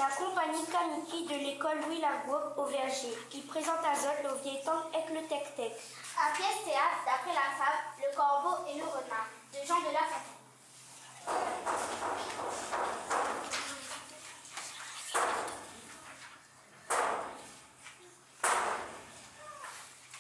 la compagnie Kaniki de l'école Louis Lagouac au Verger, qui présente à Zot le vieil temps avec le tec-tec. Un pièce théâtre d'après la fable Le Corbeau et le Renard de Jean de La Fontaine.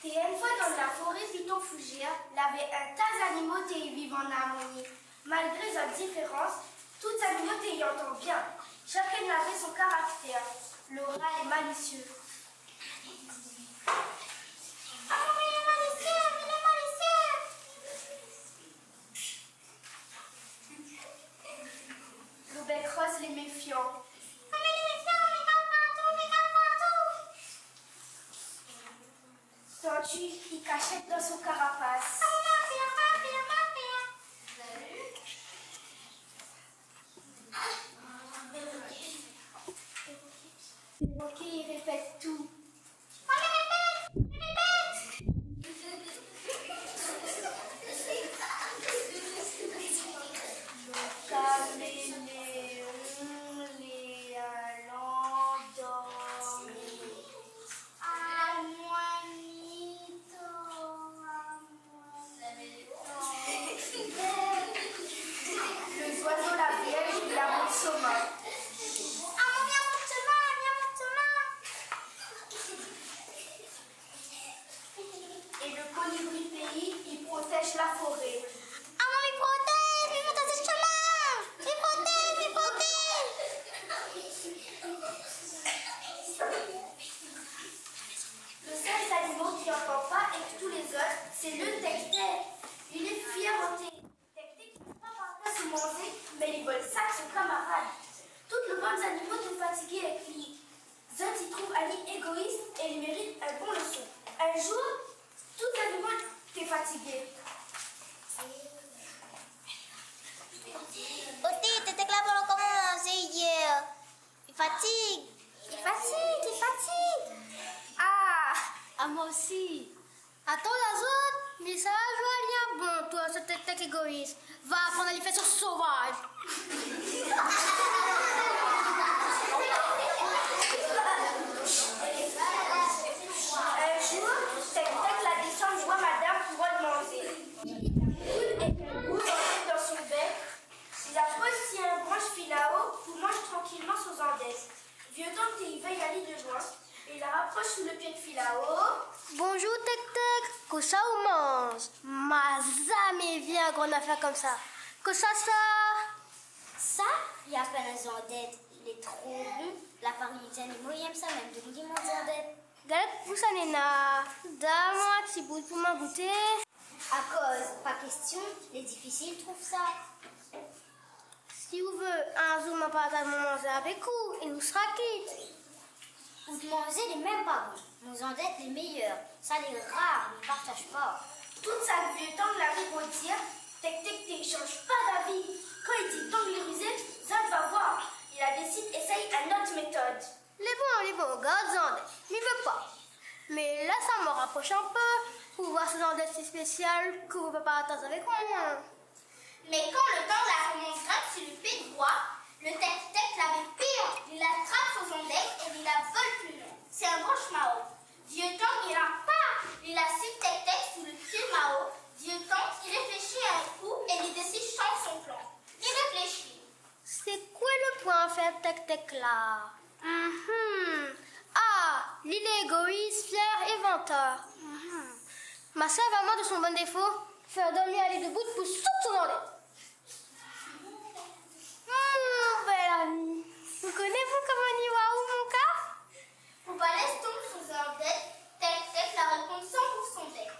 T'es une fois dans la forêt plutôt fougère, l'avait un tas d'animaux t'y vivent en harmonie. Malgré leurs différences, tous animaux t'y entendent bien. Chacun avait son caractère. Le rat est malicieux. Le bec rose les méfiants. Tortue qui cachette dans son carapace. Ok, il répète tout. Les oiseaux, la vierge et la monte saumon. Et le colibri pays, il protège la forêt. Le seul animal qui n'entend pas et que tous les autres, c'est le tec-tec. Il est fier tec-tec qui ne peut pas se manger, mais il vole ça à son camarade. Tous les bons animaux sont fatigués avec lui. Zot y trouve Ali égoïste et il mérite un bon leçon. Un jour, tous les animaux étaient fatigués. Oti, t'étais là pour commencer hier. Il fatigue. Ah, moi aussi. Attends les autres, mais ça va jouer bon, toi, ce tec égoïste. Va apprendre à lui faire sur sauvage. Un jour, tec-tec la descend voit madame pour le manger. Et un goût dans son bec. Il approche si un branche filao pour mange tranquillement sans endettes. Vieux temps qu'il veille aller de loin. Il la rapproche sous le pied de filao. Bonjour tec, que ça ou mange? Ma jamais vient qu'on a fait comme ça. Que ça? Ça, il y a plein de zandette. Il est trop bon. La farine des animaux, il aime ça même. De lui mon zandette. Galette pour ça, Nena. Donne-moi un petit bout pour m'en goûter. À cause, pas question, les difficiles trouvent ça. Si vous voulez, un jour, ma partage mon manger avec vous, il nous sera quitte. Ou de manger les mêmes pas bons. Nos zandettes les meilleurs. Ça les rares, ils ne partagent pas. Toute sa vieux temps l'avait beau dire, tec-tec t'échange pas d'avis. Quand il dit tant il rusé, Zot va voir. Il a décidé essaye une autre méthode. Les bons, garde Zandette. Il veut pas. Mais là, ça me rapproche un peu pour voir ce Zandette si spécial que vous ne pouvez pas attendre avec moi. Mais quand le temps la remonte gratte sur le pied droit, le tec-tec l'avait pire. Il attrape son zondette et il la vole plus loin. C'est un branche Mao. Vieux temps, il a pas. Il a six tec-tec sous le pied Mao. Vieux temps, il réfléchit à un coup et il décide de changer son plan. Il réfléchit. C'est quoi le point faible tec là? Ah, il est égoïste, fier et venteur. Ma sœur va moi de son bon défaut, faire dormir aller debout pour surtout dans l'air. Mon bel ami, vous connaissez-vous comment on y va où mon cas? Pour pas laisser tomber sous un dette, tec-tec la répond sans pour son bec.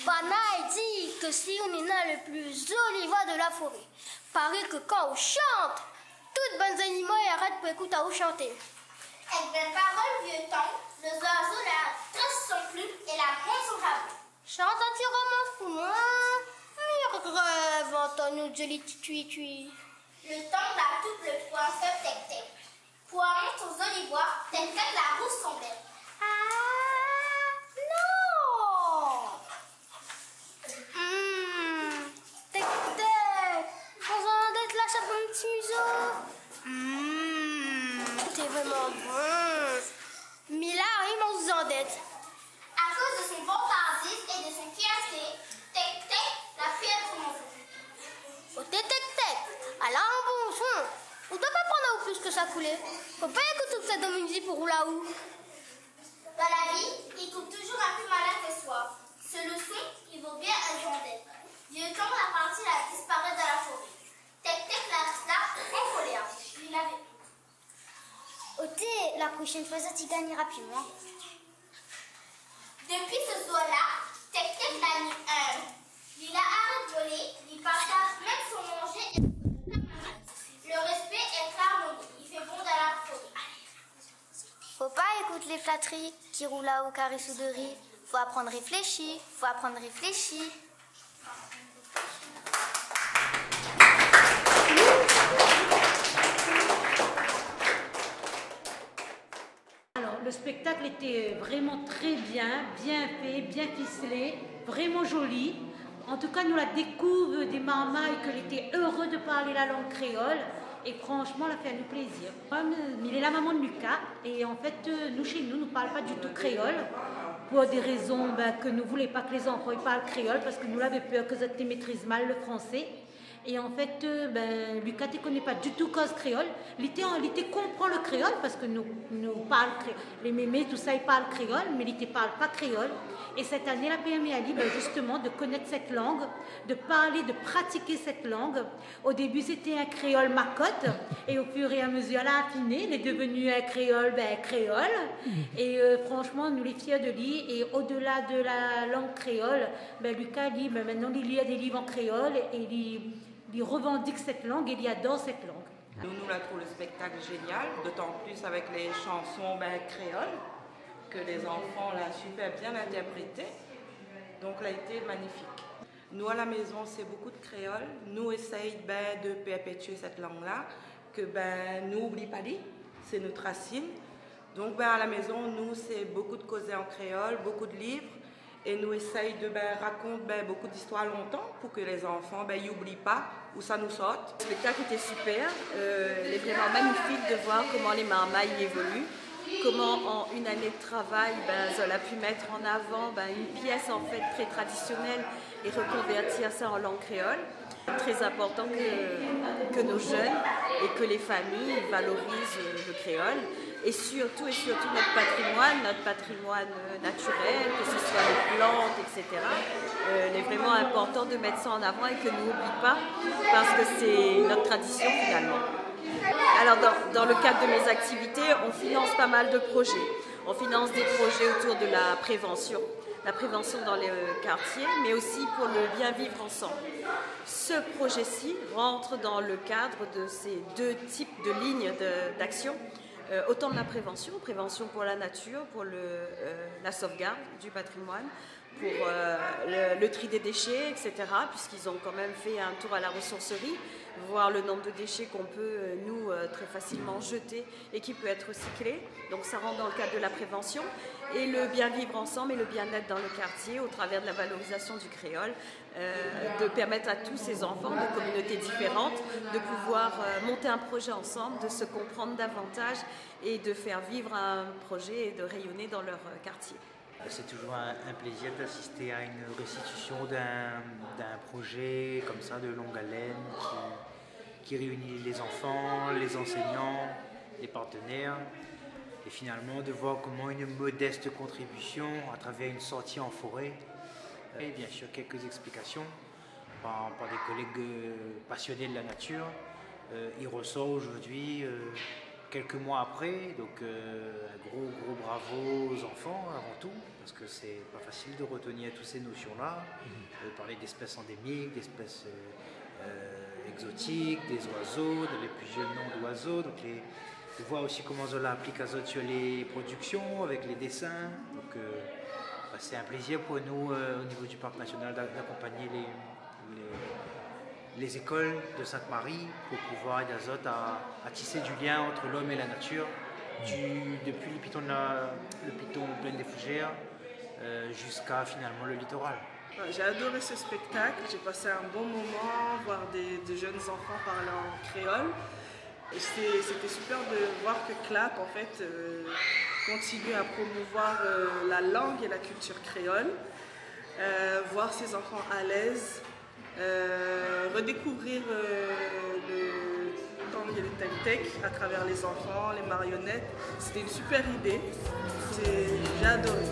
Bana dit que si on est le plus joli voix de la forêt, paraît que quand on chante, toutes bonnes animaux arrêtent pour écouter à vous chanter. Avec des paroles vieux temps, le oiseau la trace son plume et la monte son rabot. Chante un petit romance pour moi. Rêve, entends-nous, joli tui-tui. Le temps la tout le point faible tec-tec. Pour monter aux olivoirs, tec-tec la rousse son bec. Non! Tec-tec, vous en êtes la ça pour mon petit museau. C'est vraiment bon. Mila, il mange des endettes. À cause de son vantardisme et de son fierté, Tec-Tec l'a fait être manger. Oh, Tec-Tec, elle a un bon son. On doit pas prendre au plus que ça coulait. Faut pas écouter toute cette musique pour rouler où. Dans la vie, il trouve toujours un plus malin que soi. Ce leçon, il vaut bien un jondette. Vieux temps, la partie a disparu dans la forêt. Tec-Tec l'a en colère. Il l'avait. Oté, la prochaine fois, ça t'y gagnera plus moi. Depuis ce soir-là, Tec-Tec l'a mis un. Il a arrêté de voler, il partage même son manger et le respect est l'harmonie. Il fait bon dans la forêt. Faut pas écouter les flatteries qui roulent là au carré souderie. Faut apprendre réfléchi, faut apprendre réfléchi. Alors, le spectacle était vraiment très bien fait, bien ficelé, vraiment joli. En tout cas, nous la découvre des marmailles qu'elle était heureuse de parler la langue créole. Et franchement, elle a fait nous plaisir. Il est la maman de Lucas. Et en fait, nous, chez nous, ne parlons pas du tout créole. Pour des raisons que nous ne voulons pas que les enfants ils parlent créole. Parce que nous avons peur que ils maîtrisent mal le français. Et en fait, Lucas ne connaît pas du tout cause créole. Il comprend le créole parce que nous parlons les mémés, tout ça, ils parlent créole, mais il ne parle pas créole. Et cette année, la PME a dit justement de connaître cette langue, de parler, de pratiquer cette langue. Au début, c'était un créole macotte, et au fur et à mesure, elle a affiné, elle est devenue un créole créole. Et franchement, nous les fiers de lui. Et au-delà de la langue créole, Lucas dit maintenant il lit des livres en créole et il revendique cette langue et il adore cette langue. Nous la trouvons le spectacle génial, d'autant plus avec les chansons créoles, que les enfants l'ont super bien interprété. Donc, elle a été magnifique. Nous, à la maison, c'est beaucoup de créole. Nous essayons de perpétuer cette langue-là, que nous n'oublions pas dit, c'est notre racine. Donc, à la maison, nous, c'est beaucoup de causer en créole, beaucoup de livres. Et nous essayons de raconter beaucoup d'histoires longtemps pour que les enfants n'oublient pas où ça nous sort. Le spectacle était super. Il est vraiment magnifique de voir comment les marmailles évoluent. Comment en une année de travail, Zola a pu mettre en avant une pièce en fait très traditionnelle et reconvertir ça en langue créole. Très important que nos jeunes et que les familles valorisent le créole et surtout notre patrimoine naturel, que ce soit les plantes, etc. Il est vraiment important de mettre ça en avant et que nous n'oublions pas parce que c'est notre tradition finalement. Alors dans le cadre de mes activités, on finance pas mal de projets. On finance des projets autour de la prévention dans les quartiers, mais aussi pour le bien vivre ensemble. Ce projet-ci rentre dans le cadre de ces deux types de lignes d'action. Autant de la prévention pour la nature, pour la sauvegarde du patrimoine, pour le tri des déchets, etc., puisqu'ils ont quand même fait un tour à la ressourcerie, voir le nombre de déchets qu'on peut, nous, très facilement jeter et qui peut être recyclé. Donc ça rentre dans le cadre de la prévention. Et le bien vivre ensemble et le bien-être dans le quartier, au travers de la valorisation du créole, de permettre à tous ces enfants de communautés différentes de pouvoir monter un projet ensemble, de se comprendre davantage et de faire vivre un projet et de rayonner dans leur quartier. C'est toujours un plaisir d'assister à une restitution d'un projet comme ça de longue haleine qui réunit les enfants, les enseignants, les partenaires et finalement de voir comment une modeste contribution à travers une sortie en forêt et bien sûr quelques explications par des collègues passionnés de la nature, il ressort aujourd'hui quelques mois après, donc un gros bravo aux enfants avant tout, parce que c'est pas facile de retenir toutes ces notions-là, parler d'espèces endémiques, d'espèces exotiques, des oiseaux, de les plusieurs noms d'oiseaux, donc de voir aussi comment Zola applique Azote sur les productions, avec les dessins, donc c'est un plaisir pour nous au niveau du Parc National d'accompagner les écoles de Sainte-Marie pour pouvoir aider Azote à tisser du lien entre l'homme et la nature, depuis le piton Plaine des Fougères jusqu'à finalement le littoral. J'ai adoré ce spectacle, j'ai passé un bon moment, voir de jeunes enfants parler en créole. Et c'était super de voir que CLAP en fait continue à promouvoir la langue et la culture créole, voir ces enfants à l'aise, redécouvrir le tang et le tek-tek à travers les enfants, les marionnettes. C'était une super idée, j'ai adoré.